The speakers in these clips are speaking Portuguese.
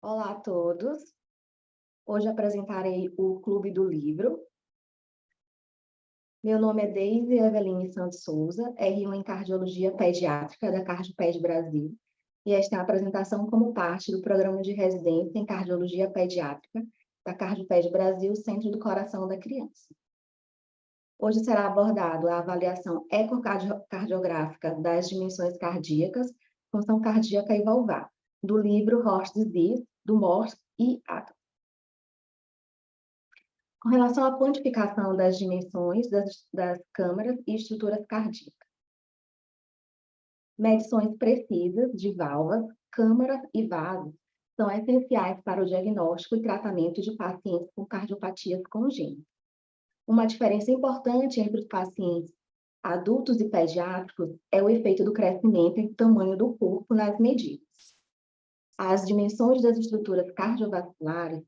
Olá a todos. Hoje apresentarei o Clube do Livro. Meu nome é Deise Eveline Santos Souza, R1 em Cardiologia Pediátrica da CardioPed Brasil, e esta é a apresentação como parte do Programa de Residência em Cardiologia Pediátrica da CardioPed Brasil, Centro do Coração da Criança. Hoje será abordado a avaliação ecocardiográfica das dimensões cardíacas, função cardíaca e valvar, do livro Heart Disease, do Morse e Adam. Com relação à quantificação das dimensões das câmaras e estruturas cardíacas. Medições precisas de válvulas, câmaras e vasos são essenciais para o diagnóstico e tratamento de pacientes com cardiopatias congênitas. Uma diferença importante entre os pacientes adultos e pediátricos é o efeito do crescimento e tamanho do corpo nas medidas. As dimensões das estruturas cardiovasculares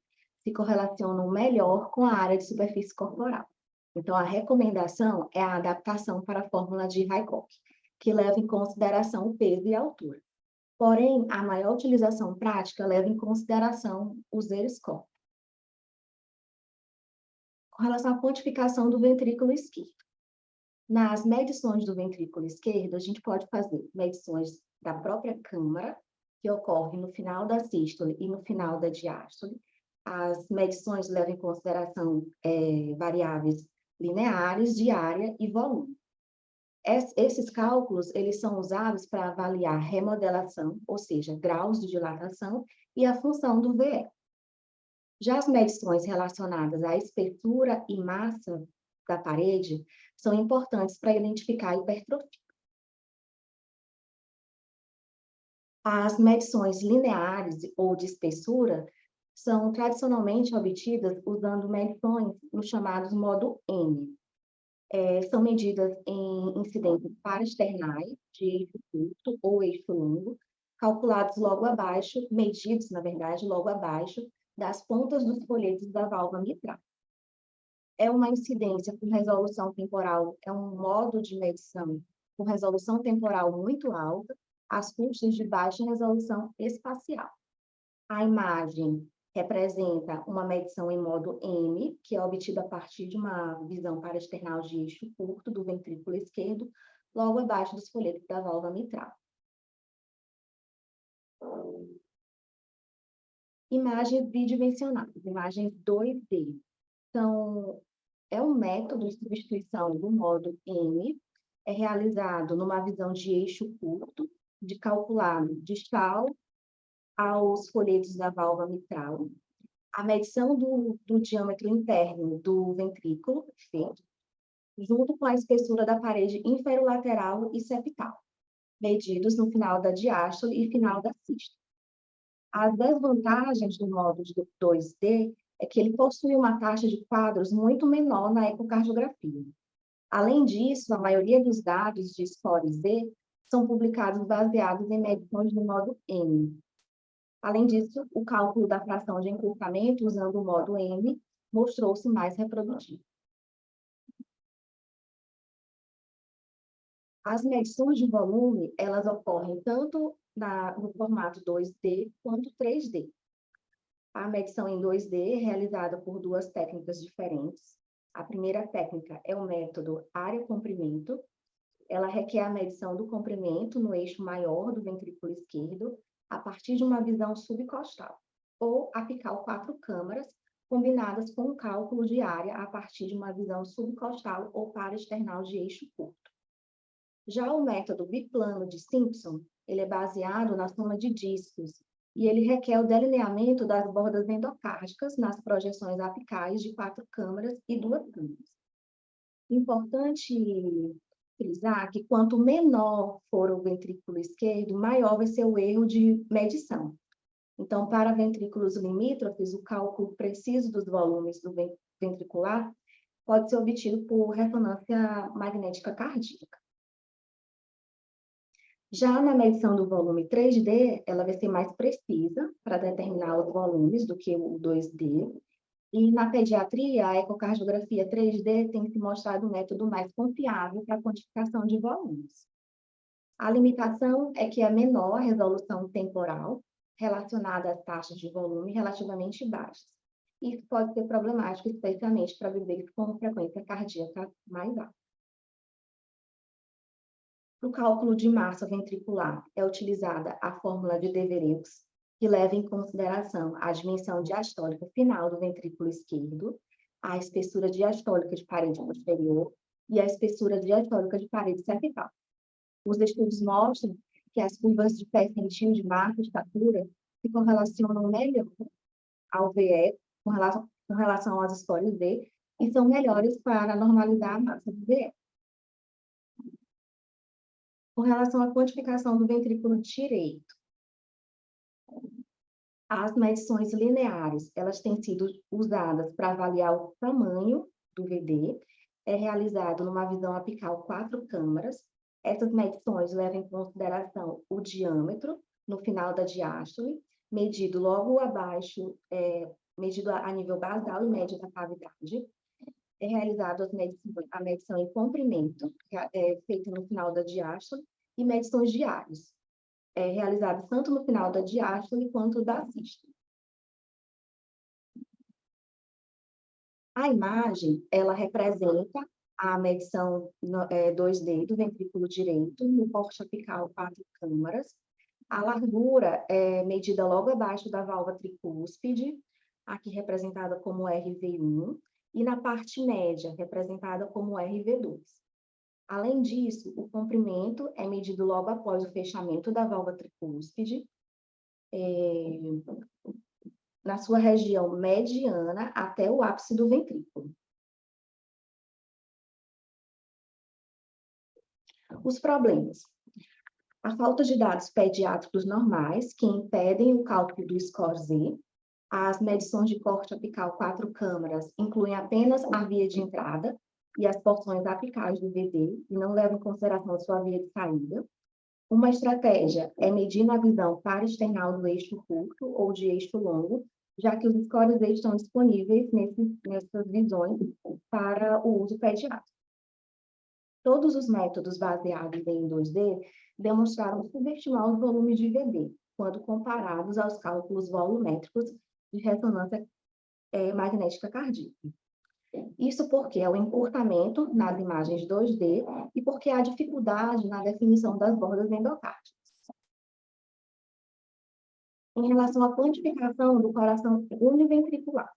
se correlacionam melhor com a área de superfície corporal. Então, a recomendação é a adaptação para a fórmula de Hycock, que leva em consideração o peso e a altura. Porém, a maior utilização prática leva em consideração o Z-score. Com relação à quantificação do ventrículo esquerdo. Nas medições do ventrículo esquerdo, a gente pode fazer medições da própria câmara, que ocorre no final da sístole e no final da diástole. As medições levam em consideração variáveis lineares de área e volume. Esses cálculos, eles são usados para avaliar remodelação, ou seja, graus de dilatação e a função do VE. Já as medições relacionadas à espessura e massa da parede são importantes para identificar a hipertrofia. As medições lineares ou de espessura são tradicionalmente obtidas usando medições no chamado modo M. São medidas em incidências paraesternais de eixo curto ou eixo longo, calculados logo abaixo, medidos, na verdade, logo abaixo das pontas dos folhetos da válvula mitral. É uma incidência com resolução temporal, é um modo de medição com resolução temporal muito alta, às custas de baixa resolução espacial. A imagem representa uma medição em modo M, que é obtida a partir de uma visão paraesternal de eixo curto do ventrículo esquerdo, logo abaixo dos folhetos da válvula mitral. Imagens bidimensionais, imagens 2D. Então, é um método de substituição do modo M, é realizado numa visão de eixo curto, de calculado distal aos folhetos da válvula mitral, a medição do diâmetro interno do ventrículo, feito, junto com a espessura da parede inferolateral e septal, medidos no final da diástole e final da sístole. As desvantagens do modo 2D é que ele possui uma taxa de quadros muito menor na ecocardiografia. Além disso, a maioria dos dados de score Z são publicados baseados em medições do modo M. Além disso, o cálculo da fração de encurtamento usando o modo M mostrou-se mais reprodutivo. As medições de volume, elas ocorrem tanto no formato 2D quanto 3D. A medição em 2D é realizada por duas técnicas diferentes. A primeira técnica é o método área-comprimento. Ela requer a medição do comprimento no eixo maior do ventrículo esquerdo, a partir de uma visão subcostal, ou apical 4 câmaras, combinadas com um cálculo de área a partir de uma visão subcostal ou paraesternal de eixo curto. Já o método biplano de Simpson, ele é baseado na soma de discos, e ele requer o delineamento das bordas endocárdicas nas projeções apicais de 4 câmaras e 2 câmaras. Importante frisar que quanto menor for o ventrículo esquerdo, maior vai ser o erro de medição. Então, para ventrículos limítrofes, o cálculo preciso dos volumes do ventricular pode ser obtido por ressonância magnética cardíaca. Já na medição do volume 3D, ela vai ser mais precisa para determinar os volumes do que o 2D. E na pediatria, a ecocardiografia 3D tem se mostrado um método mais confiável para a quantificação de volumes. A limitação é que é menor a resolução temporal, relacionada a taxas de volume relativamente baixas. Isso pode ser problemático, especialmente para bebês com frequência cardíaca mais alta. No cálculo de massa ventricular, é utilizada a fórmula de Devereux, que leva em consideração a dimensão diastólica final do ventrículo esquerdo, a espessura diastólica de parede posterior e a espessura diastólica de parede cervical. Os estudos mostram que as curvas de percentil de marca de estatura se correlacionam melhor ao VE com relação às scores D e são melhores para normalizar a massa do VE. Com relação à quantificação do ventrículo direito, as medições lineares, elas têm sido usadas para avaliar o tamanho do VD, é realizado numa visão apical 4 câmaras. Essas medições levam em consideração o diâmetro no final da diástole, medido logo abaixo, medido a nível basal e médio da cavidade. É realizado a medição em comprimento, feita no final da diástole, e medições diárias, realizadas tanto no final da diástole quanto da sístole. A imagem, ela representa a medição 2D do ventrículo direito, no corte apical 4 câmaras. A largura é medida logo abaixo da válvula tricúspide, aqui representada como RV1, e na parte média, representada como RV2. Além disso, o comprimento é medido logo após o fechamento da válvula tricúspide, na sua região mediana até o ápice do ventrículo. Os problemas. A falta de dados pediátricos normais, que impedem o cálculo do score-Z. As medições de corte apical 4 câmaras incluem apenas a via de entrada e as porções apicais do VD, e não levam em consideração a sua via de saída. Uma estratégia é medir na visão para-external do eixo curto ou de eixo longo, já que os scores estão disponíveis nessas visões para o uso pediátrico. Todos os métodos baseados em 2D demonstraram subestimar os volumes de VD, quando comparados aos cálculos volumétricos de ressonância magnética cardíaca. Isso porque é o encurtamento nas imagens 2D e porque há dificuldade na definição das bordas endocárdicas. Em relação à quantificação do coração univentricular,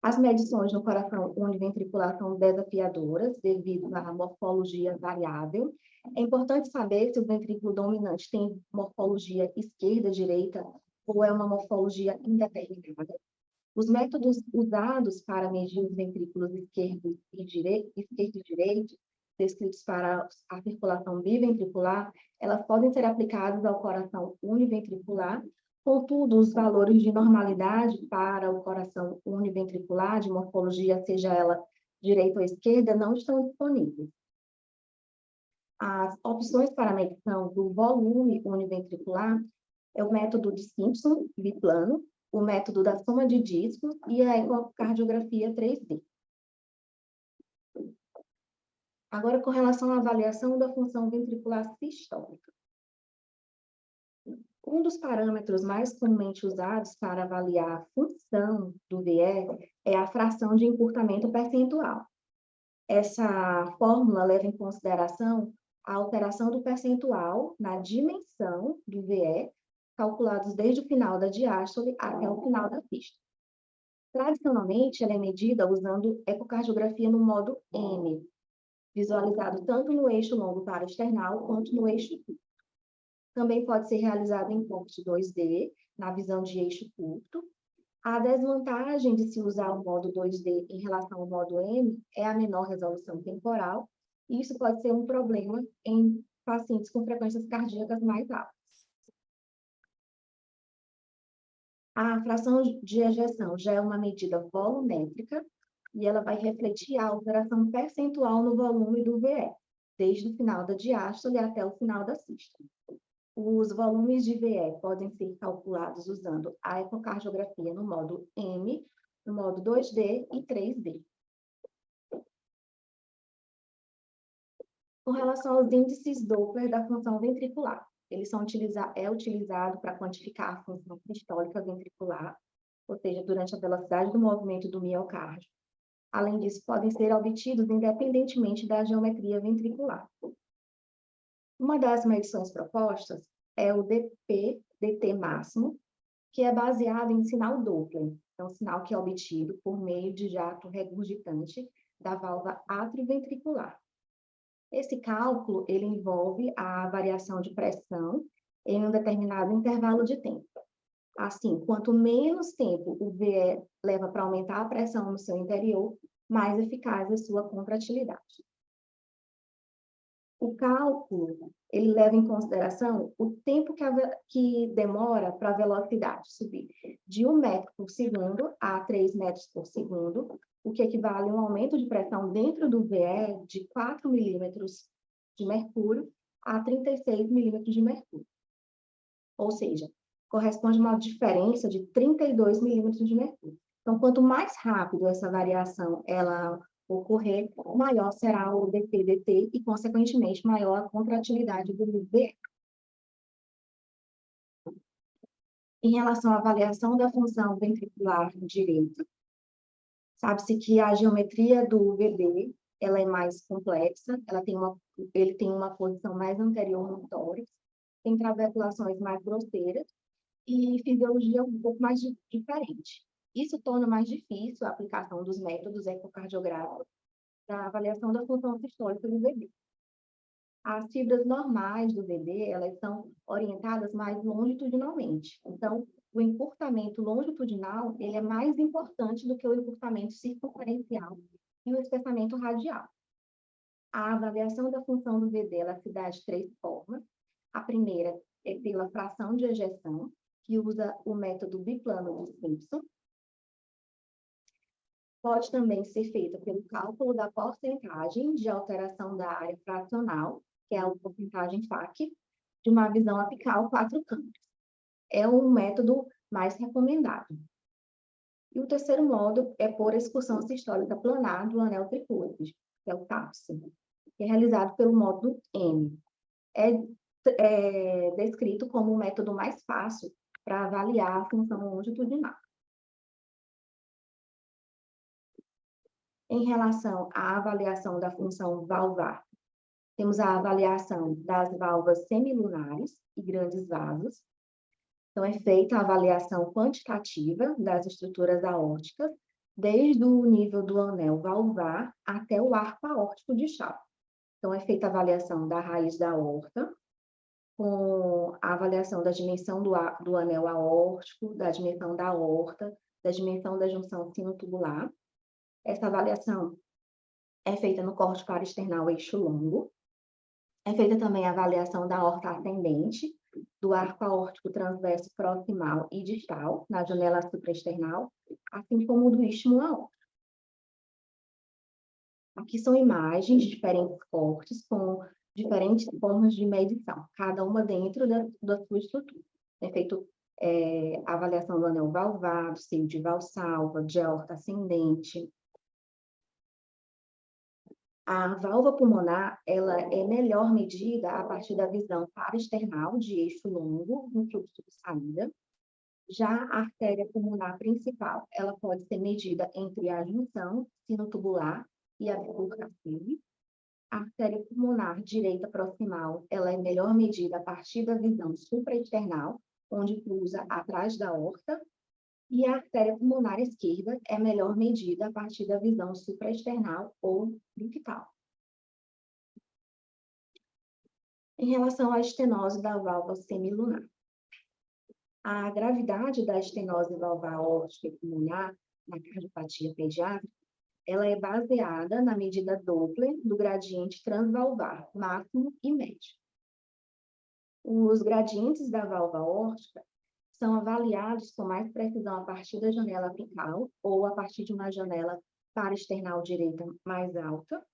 as medições no coração univentricular são desafiadoras devido à morfologia variável. É importante saber se o ventrículo dominante tem morfologia esquerda-direita ou é uma morfologia indeterminada. Os métodos usados para medir os ventrículos esquerdo e direito, descritos para a circulação biventricular, elas podem ser aplicadas ao coração univentricular. Contudo, os valores de normalidade para o coração univentricular, de morfologia, seja ela direita ou esquerda, não estão disponíveis. As opções para a medição do volume univentricular é o método de Simpson, biplano, o método da soma de discos e a ecocardiografia 3D. Agora, com relação à avaliação da função ventricular sistólica. Um dos parâmetros mais comumente usados para avaliar a função do VE é a fração de encurtamento percentual. Essa fórmula leva em consideração a alteração do percentual na dimensão do VE, calculados desde o final da diástole até o final da sístole. Tradicionalmente, ela é medida usando ecocardiografia no modo M, visualizado tanto no eixo longo para-external quanto no eixo curto. Também pode ser realizado em corte 2D, na visão de eixo curto. A desvantagem de se usar o modo 2D em relação ao modo M é a menor resolução temporal, e isso pode ser um problema em pacientes com frequências cardíacas mais altas. A fração de ejeção já é uma medida volumétrica e ela vai refletir a alteração percentual no volume do VE, desde o final da diástole até o final da sístole. Os volumes de VE podem ser calculados usando a ecocardiografia no modo M, no modo 2D e 3D. Com relação aos índices Doppler da função ventricular, é utilizado para quantificar a função sistólica ventricular, ou seja, durante a velocidade do movimento do miocárdio. Além disso, podem ser obtidos independentemente da geometria ventricular. Uma das medições propostas é o DP-DT máximo, que é baseado em sinal Doppler, é um sinal que é obtido por meio de jato regurgitante da válvula atrioventricular. Esse cálculo ele envolve a variação de pressão em um determinado intervalo de tempo. Assim, quanto menos tempo o VE leva para aumentar a pressão no seu interior, mais eficaz é sua contratilidade. O cálculo, ele leva em consideração o tempo que demora para a velocidade subir de 1 metro por segundo a 3 metros por segundo, o que equivale a um aumento de pressão dentro do VE de 4 milímetros de mercúrio a 36 milímetros de mercúrio. Ou seja, corresponde a uma diferença de 32 milímetros de mercúrio. Então, quanto mais rápido essa variação ela ocorrer, maior será o DP-DT e, consequentemente, maior a contratilidade do VE. Em relação à avaliação da função ventricular direita, sabe-se que a geometria do VD ela é mais complexa, ele tem uma posição mais anterior no tórax, tem trabeculações mais grosseiras e fisiologia um pouco mais diferente. Isso torna mais difícil a aplicação dos métodos ecocardiográficos da avaliação da função sistólica do VD. As fibras normais do VD, elas são orientadas mais longitudinalmente. Então, o encurtamento longitudinal, ele é mais importante do que o encurtamento circunferencial e o espessamento radial. A avaliação da função do VD, ela se dá de 3 formas. A primeira é pela fração de ejeção, que usa o método biplano de Simpson. Pode também ser feita pelo cálculo da porcentagem de alteração da área fracional, que é a porcentagem FAC, de uma visão apical 4 câmeras. É um método mais recomendado. E o terceiro modo é por excursão sistólica planar do anel tricúspide, que é o TAPS, que é realizado pelo módulo M. É descrito como o método mais fácil para avaliar a função longitudinal. Em relação à avaliação da função valvar, temos a avaliação das válvulas semilunares e grandes vasos. Então, é feita a avaliação quantitativa das estruturas aórticas, desde o nível do anel valvar até o arco aórtico de Shaw. Então, é feita a avaliação da raiz da aorta, com a avaliação da dimensão do anel aórtico, da dimensão da aorta, da dimensão da junção sinotubular. Essa avaliação é feita no córte parasternal eixo longo. É feita também a avaliação da aorta ascendente, do arco aórtico transverso proximal e distal, na janela supraesternal, assim como do istmo aórtico. Aqui são imagens de diferentes cortes com diferentes formas de medição, cada uma dentro da sua estrutura. É feito a avaliação do anel valvado, seio de valsalva, de aorta ascendente. A válvula pulmonar, ela é melhor medida a partir da visão paraesternal de eixo longo no fluxo de saída. Já a artéria pulmonar principal, ela pode ser medida entre a junção sinotubular e a bifurcação. A artéria pulmonar direita proximal, ela é melhor medida a partir da visão supraesternal, onde cruza atrás da aorta. E a artéria pulmonar esquerda é melhor medida a partir da visão supraesternal ou ductal. Em relação à estenose da válvula semilunar, a gravidade da estenose valvar aórtica e pulmonar na cardiopatia pediátrica, ela é baseada na medida Doppler do gradiente transvalvar, máximo e médio. Os gradientes da válvula aórtica são avaliados com mais precisão a partir da janela apical ou a partir de uma janela paraesternal direita mais alta.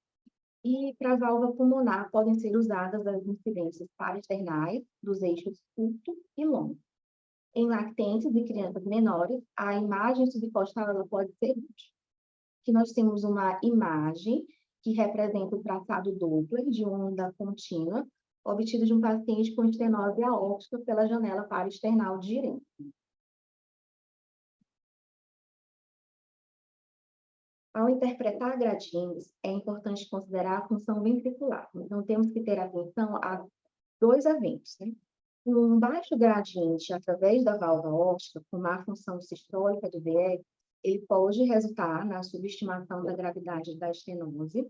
E para a válvula pulmonar podem ser usadas as incidências paraesternais dos eixos curto e longo. Em lactentes e crianças menores, a imagem subcostal ela pode ser útil. Aqui nós temos uma imagem que representa o traçado Doppler de onda contínua obtido de um paciente com estenose aórtica pela janela paraesternal direita. Ao interpretar gradientes, é importante considerar a função ventricular. Então, temos que ter atenção a dois eventos, né? Um baixo gradiente através da válvula aórtica, com má função sistólica do VE, ele pode resultar na subestimação da gravidade da estenose.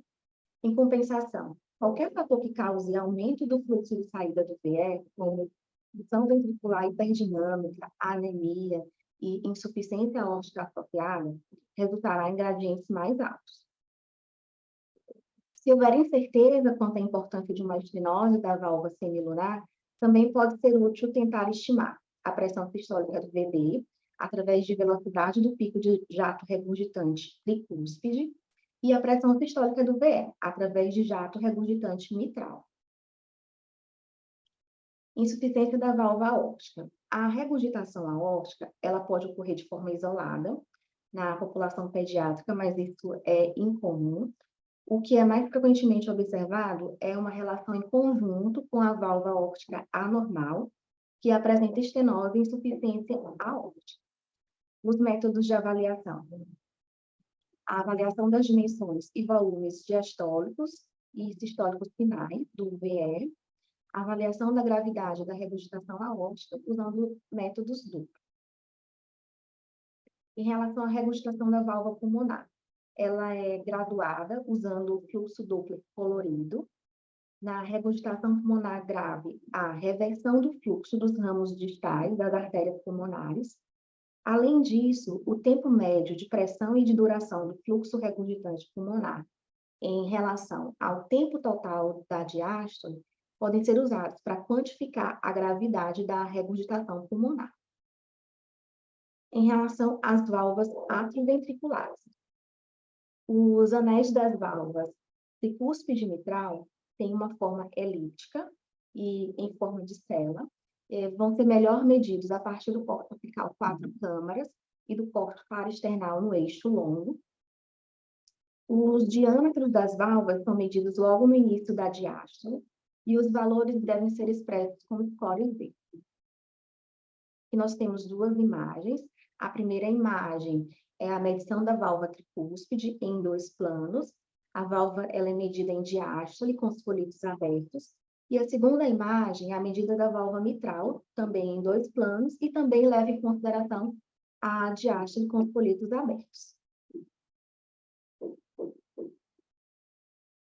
Em compensação, qualquer fator que cause aumento do fluxo de saída do VE, como função ventricular hiperdinâmica, anemia e insuficiência aórtica apropriada, resultará em gradientes mais altos. Se houver incerteza quanto à importância de uma estenose da válvula semilunar, também pode ser útil tentar estimar a pressão sistólica do VD através de velocidade do pico de jato regurgitante tricúspide e a pressão sistólica do VE através de jato regurgitante mitral. Insuficiência da válvula aórtica. A regurgitação aórtica, ela pode ocorrer de forma isolada na população pediátrica, mas isso é incomum. O que é mais frequentemente observado é uma relação em conjunto com a válvula aórtica anormal, que apresenta estenose e insuficiência aórtica. Os métodos de avaliação. A avaliação das dimensões e volumes diastólicos e sistólicos finais do VE, a avaliação da gravidade da regurgitação aórtica usando métodos duplos. Em relação à regurgitação da válvula pulmonar, ela é graduada usando o fluxo Doppler colorido. Na regurgitação pulmonar grave, a reversão do fluxo dos ramos distais das artérias pulmonares. Além disso, o tempo médio de pressão e de duração do fluxo regurgitante pulmonar em relação ao tempo total da diástole podem ser usados para quantificar a gravidade da regurgitação pulmonar. Em relação às válvulas atrioventriculares, os anéis das válvulas tricúspide mitral têm uma forma elíptica e em forma de cela, vão ser melhor medidos a partir do corte apical 4 câmaras e do corte paraesternal no eixo longo. Os diâmetros das válvulas são medidos logo no início da diástole e os valores devem ser expressos como score V. E nós temos duas imagens. A primeira imagem é a medição da válvula tricúspide em 2 planos. A válvula ela é medida em diástole com os politos abertos. E a segunda imagem é a medida da válvula mitral, também em 2 planos, e também leva em consideração a diástole com os politos abertos.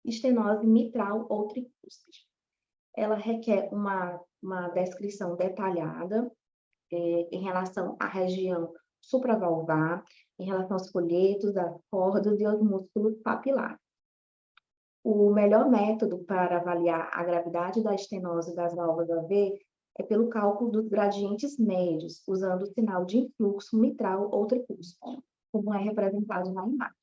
Estenose mitral ou tricúspide. Ela requer uma descrição detalhada em relação à região supravalvar, em relação aos folhetos, às cordas e aos músculos papilares. O melhor método para avaliar a gravidade da estenose das válvulas AV é pelo cálculo dos gradientes médios, usando o sinal de influxo mitral ou tricúspide, como é representado na imagem.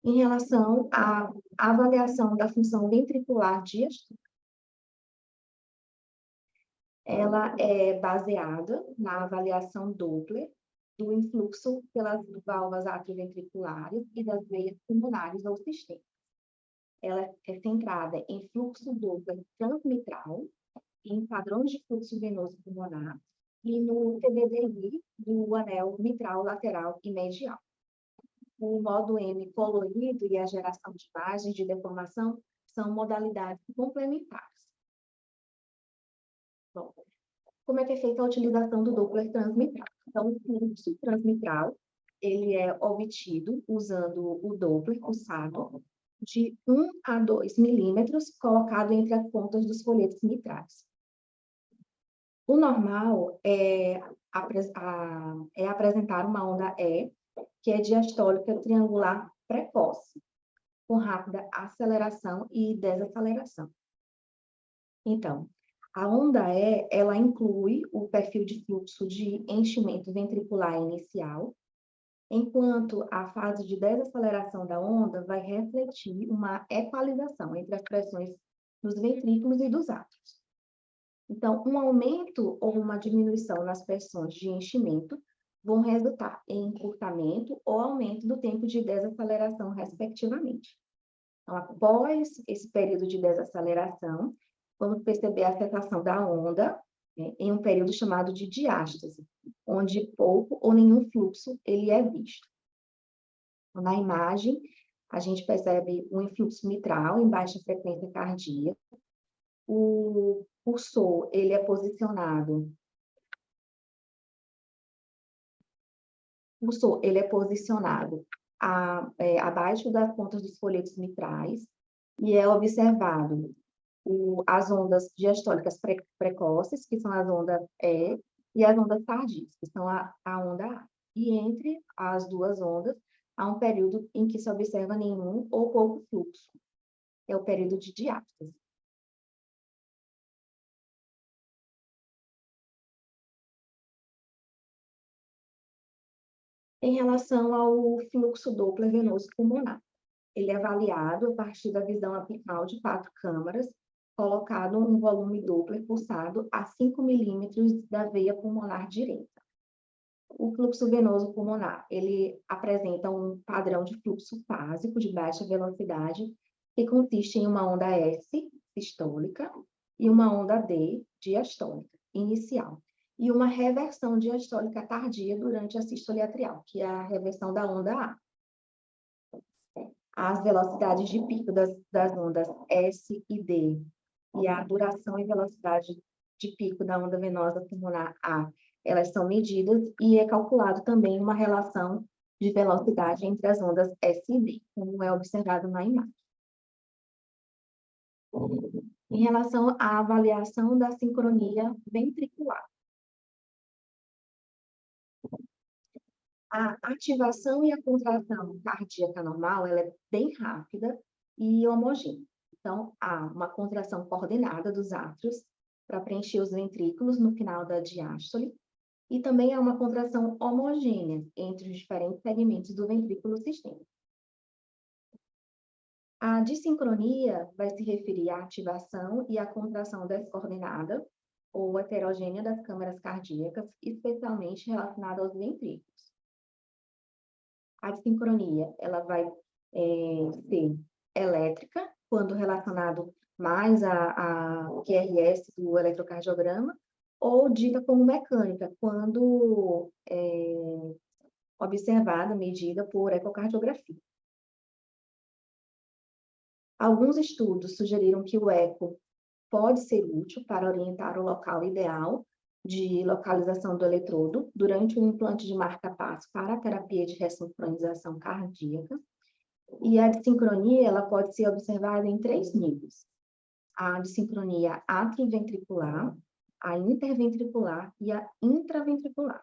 Em relação à avaliação da função ventricular diastólica, ela é baseada na avaliação Doppler do influxo pelas válvulas atrioventriculares e das veias pulmonares ou sistêmicas. Ela é centrada em fluxo Doppler transmitral, em padrões de fluxo venoso pulmonar e no TDDI do anel mitral lateral e medial. O modo M colorido e a geração de imagens de deformação são modalidades complementares. Bom, como é que é feita a utilização do Doppler transmitral? Então, o fluxo transmitral, ele é obtido usando o Doppler pulsado de 1 a 2 milímetros colocado entre as pontas dos folhetos mitrais. O normal é apresentar uma onda E, que é diastólica triangular precoce, com rápida aceleração e desaceleração. Então, a onda E, ela inclui o perfil de fluxo de enchimento ventricular inicial, enquanto a fase de desaceleração da onda vai refletir uma equalização entre as pressões dos ventrículos e dos átrios. Então, um aumento ou uma diminuição nas pressões de enchimento vão resultar em encurtamento ou aumento do tempo de desaceleração, respectivamente. Então, após esse período de desaceleração, vamos perceber a cessação da onda, né, em um período chamado de diástase, onde pouco ou nenhum fluxo ele é visto. Na imagem, a gente percebe um influxo mitral em baixa frequência cardíaca. O cursor, ele é posicionado. O cursor, ele é posicionado abaixo das pontas dos folhetos mitrais e é observado as ondas diastólicas precoces, que são as ondas E, e as ondas tardias, que são a onda A. E entre as duas ondas, há um período em que se observa nenhum ou pouco fluxo. É o período de diástase. Em relação ao fluxo Doppler venoso pulmonar, ele é avaliado a partir da visão apical de 4 câmaras, colocado um volume Doppler pulsado a 5 milímetros da veia pulmonar direita. O fluxo venoso pulmonar, ele apresenta um padrão de fluxo básico de baixa velocidade, que consiste em uma onda S, sistólica, e uma onda D, diastólica, inicial, e uma reversão diastólica tardia durante a sístole atrial, que é a reversão da onda A. As velocidades de pico das ondas S e D e a duração e velocidade de pico da onda venosa pulmonar A, elas são medidas e é calculado também uma relação de velocidade entre as ondas S e D, como é observado na imagem. Em relação à avaliação da sincronia ventricular. A ativação e a contração cardíaca normal, ela é bem rápida e homogênea. Então, há uma contração coordenada dos átrios para preencher os ventrículos no final da diástole, e também há uma contração homogênea entre os diferentes segmentos do ventrículo sistêmico. A dissincronia vai se referir à ativação e à contração descoordenada ou heterogênea das câmaras cardíacas, especialmente relacionada aos ventrículos. A dissincronia, ela vai ser elétrica, quando relacionado mais ao QRS do eletrocardiograma, ou dita como mecânica, quando observada, medida por ecocardiografia. Alguns estudos sugeriram que o eco pode ser útil para orientar o local ideal de localização do eletrodo durante o implante de marca-passo para a terapia de ressincronização cardíaca. E a dissincronia, ela pode ser observada em 3 níveis. A dissincronia atrioventricular, a interventricular e a intraventricular.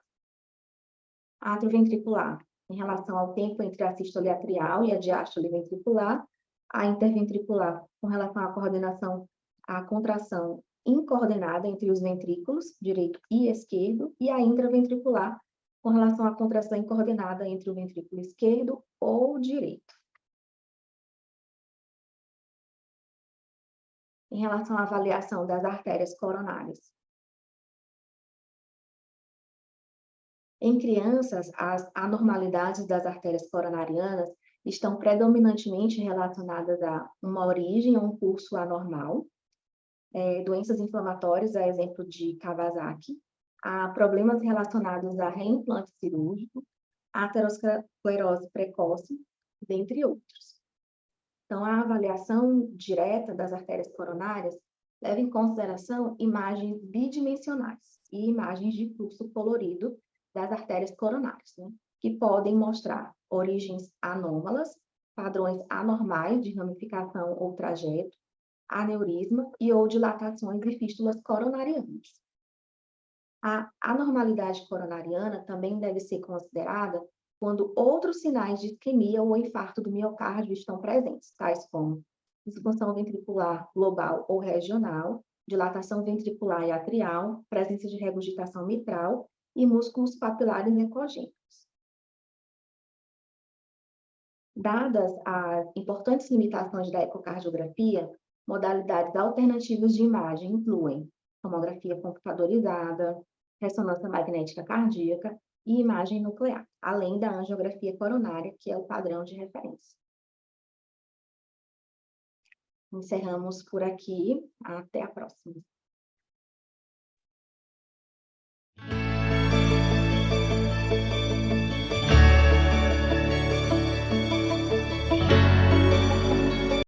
A atrioventricular, em relação ao tempo entre a sístole atrial e a diástole ventricular. A interventricular, com relação à coordenação, à contração incoordenada entre os ventrículos, direito e esquerdo, e a intraventricular, com relação à contração incoordenada entre o ventrículo esquerdo ou direito. Em relação à avaliação das artérias coronárias. Em crianças, as anormalidades das artérias coronarianas estão predominantemente relacionadas a uma origem ou um curso anormal, doenças inflamatórias, a exemplo de Kawasaki, a problemas relacionados a reimplante cirúrgico, aterosclerose precoce, dentre outros. Então, a avaliação direta das artérias coronárias leva em consideração imagens bidimensionais e imagens de fluxo colorido das artérias coronárias, né, que podem mostrar origens anômalas, padrões anormais de ramificação ou trajeto, aneurisma e ou dilatações e fístulas coronarianas. A anormalidade coronariana também deve ser considerada quando outros sinais de isquemia ou infarto do miocárdio estão presentes, tais como disfunção ventricular global ou regional, dilatação ventricular e atrial, presença de regurgitação mitral e músculos papilares ecogênicos. Dadas as importantes limitações da ecocardiografia, modalidades alternativas de imagem incluem tomografia computadorizada, ressonância magnética cardíaca e imagem nuclear, além da angiografia coronária, que é o padrão de referência. Encerramos por aqui. Até a próxima.